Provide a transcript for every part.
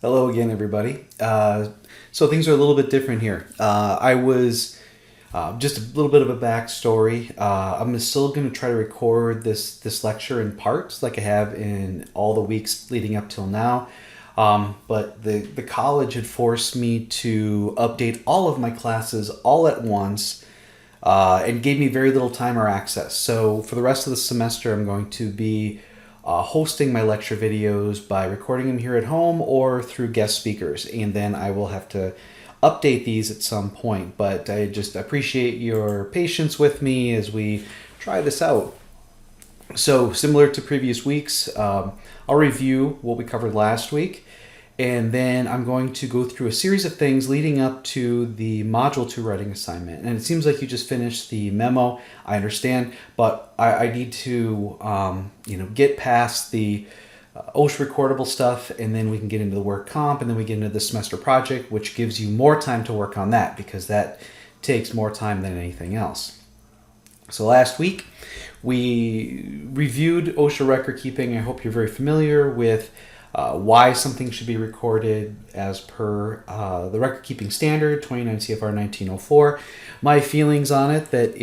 Hello again, everybody. So things are a little bit different here. I was just a little bit of a backstory. I'm still going to try to record this lecture in parts, like I have in all the weeks leading up till now. But the college had forced me to update all of my classes all at once, and gave me very little time or access. So for the rest of the semester, I'm going to be hosting my lecture videos by recording them here at home or through guest speakers, and then I will have to update these at some point. But I just appreciate your patience with me as we try this out. So, similar to previous weeks, I'll review what we covered last week, and then I'm going to go through a series of things leading up to the Module 2 writing assignment. And it seems like you just finished the memo. I understand, but I need to get past the OSHA recordable stuff, and then we can get into the work comp, and then we get into the semester project, which gives you more time to work on that because that takes more time than anything else. So last week we reviewed OSHA record keeping. I hope you're very familiar with why something should be recorded as per the record keeping standard 29 CFR 1904. My feelings on it that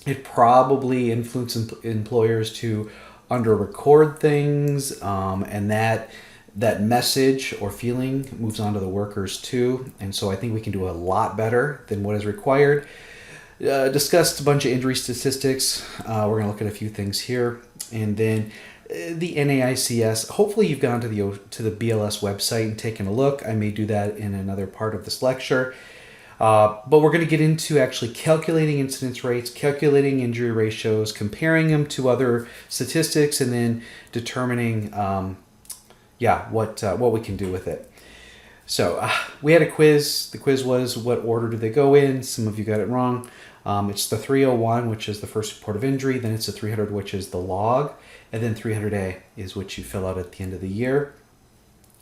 it probably influences employers to under record things, and that message or feeling moves on to the workers too. And so I think we can do a lot better than what is required. Discussed a bunch of injury statistics. We're going to look at a few things here, and then the NAICS. Hopefully, you've gone to the BLS website and taken a look. I may do that in another part of this lecture. But we're going to get into actually calculating incidence rates, calculating injury ratios, comparing them to other statistics, and then determining, what we can do with it. So we had a quiz. The quiz was, what order do they go in? Some of you got it wrong. It's the 301, which is the first report of injury. Then it's the 300, which is the log. And then 300A is what you fill out at the end of the year.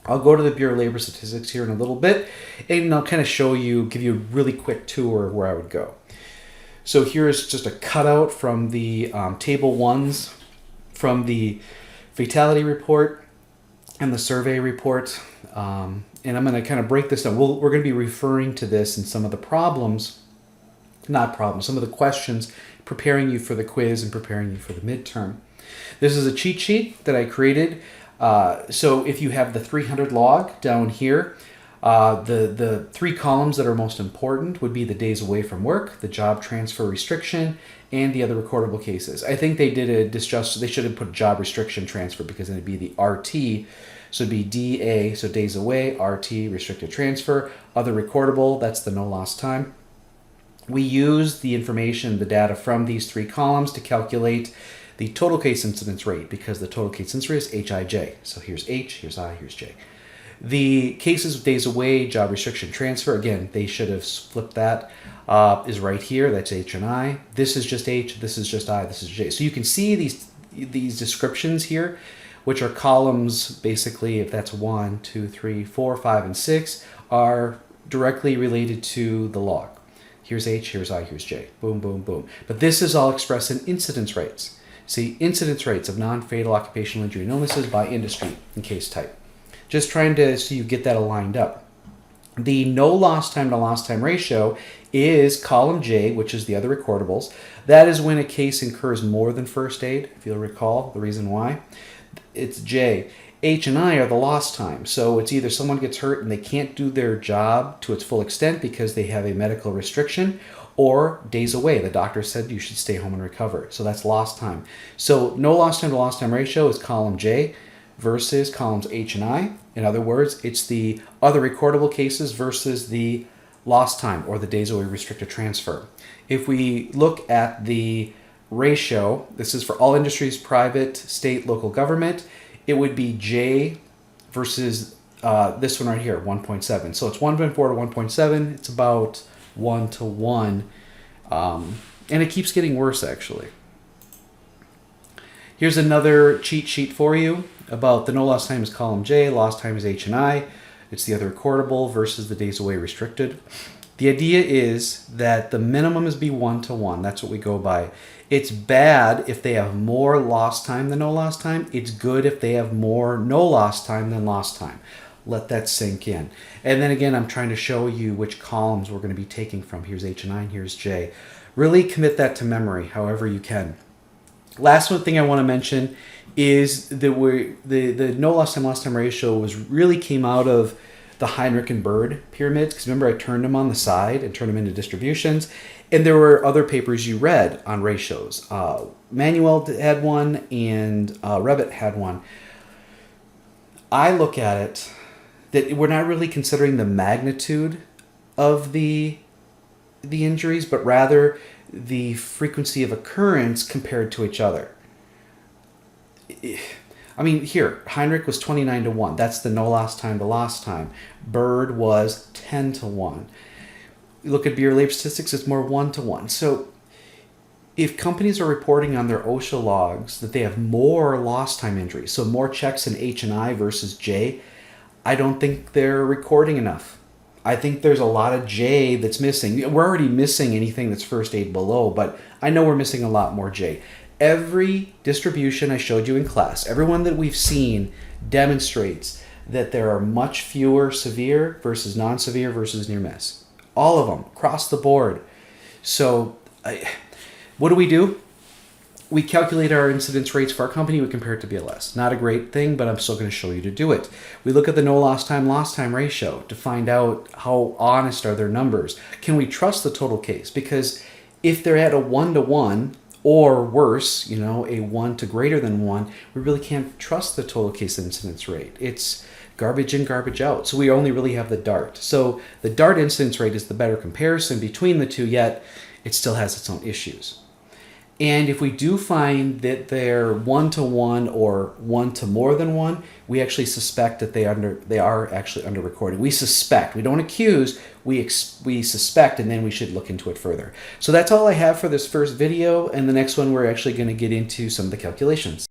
I'll go to the Bureau of Labor Statistics here in a little bit, and I'll kind of give you a really quick tour of where I would go. So here is just a cutout from the table ones from the fatality report and the survey report. And I'm going to kind of break this down. We're going to be referring to this in some of the some of the questions, preparing you for the quiz and preparing you for the midterm. This is a cheat sheet that I created. So if you have the 300 log down here, the three columns that are most important would be the days away from work, the job transfer restriction, and the other recordable cases. I think they did a disjustice. They should have put job restriction transfer because then it'd be the RT. So it'd be DA, so days away, RT, restricted transfer, other recordable, that's the no lost time. We use the information, the data from these three columns to calculate the total case incidence rate, because the total case incidence rate is HIJ. So here's H, here's I, here's J. The cases with days away, job restriction transfer, again, they should have flipped that, is right here. That's H and I. This is just H, this is just I, this is J. So you can see these descriptions here, which are columns, basically, if that's 1, 2, 3, 4, 5, and 6, are directly related to the log. Here's H, here's I, here's J. Boom, boom, boom. But this is all expressed in incidence rates. See, incidence rates of non-fatal occupational injury and illnesses by industry and case type. Just trying to so you get that aligned up. The no lost time to lost time ratio is column J, which is the other recordables. That is when a case incurs more than first aid, if you'll recall the reason why. It's J. H and I are the lost time. So it's either someone gets hurt and they can't do their job to its full extent because they have a medical restriction, or days away. The doctor said you should stay home and recover. So that's lost time. So no lost time to lost time ratio is column J versus columns H and I. In other words, it's the other recordable cases versus the lost time or the days away restricted transfer. If we look at the ratio, this is for all industries, private, state, local government, it would be J versus this one right here, 1.7. So it's 1.4 to 1.7. It's about 1 to 1. And it keeps getting worse, actually. Here's another cheat sheet for you about the no lost time is column J, lost time is H and I. It's the other recordable versus the days away restricted. The idea is that the minimum is be 1-to-1. That's what we go by. It's bad if they have more lost time than no lost time. It's good if they have more no lost time than lost time. Let that sink in. And then again, I'm trying to show you which columns we're going to be taking from. Here's H and I, and here's J. Really commit that to memory however you can. Last one thing I want to mention is that the no lost time ratio really came out of the Heinrich and Bird pyramids, because remember I turned them on the side and turned them into distributions, and there were other papers you read on ratios. Manuel had one, and Revit had one. I look at it that we're not really considering the magnitude of the injuries, but rather the frequency of occurrence compared to each other. I mean, here, Heinrich was 29-to-1. That's the no lost time to lost time. Bird was 10-to-1. You look at beer labor statistics, it's more 1-to-1. So if companies are reporting on their OSHA logs that they have more lost time injuries, so more checks in H and I versus J, I don't think they're recording enough. I think there's a lot of J that's missing. We're already missing anything that's first aid below, but I know we're missing a lot more J. Every distribution I showed you in class, everyone that we've seen demonstrates that there are much fewer severe versus non-severe versus near miss. All of them, across the board. So what do? We calculate our incidence rates for our company. We compare it to BLS. Not a great thing, but I'm still going to show you to do it. We look at the no lost time ratio to find out how honest are their numbers. Can we trust the total case? Because if they're at a 1-to-1 or worse, a 1 to greater than 1, we really can't trust the total case incidence rate. It's garbage in, garbage out. So we only really have the DART. So the DART incidence rate is the better comparison between the two, yet it still has its own issues. And if we do find that they're 1-to-1 or 1 to more than 1, we actually suspect that they are actually under recording. We suspect. We don't accuse. We suspect, and then we should look into it further. So that's all I have for this first video. And the next one, we're actually going to get into some of the calculations.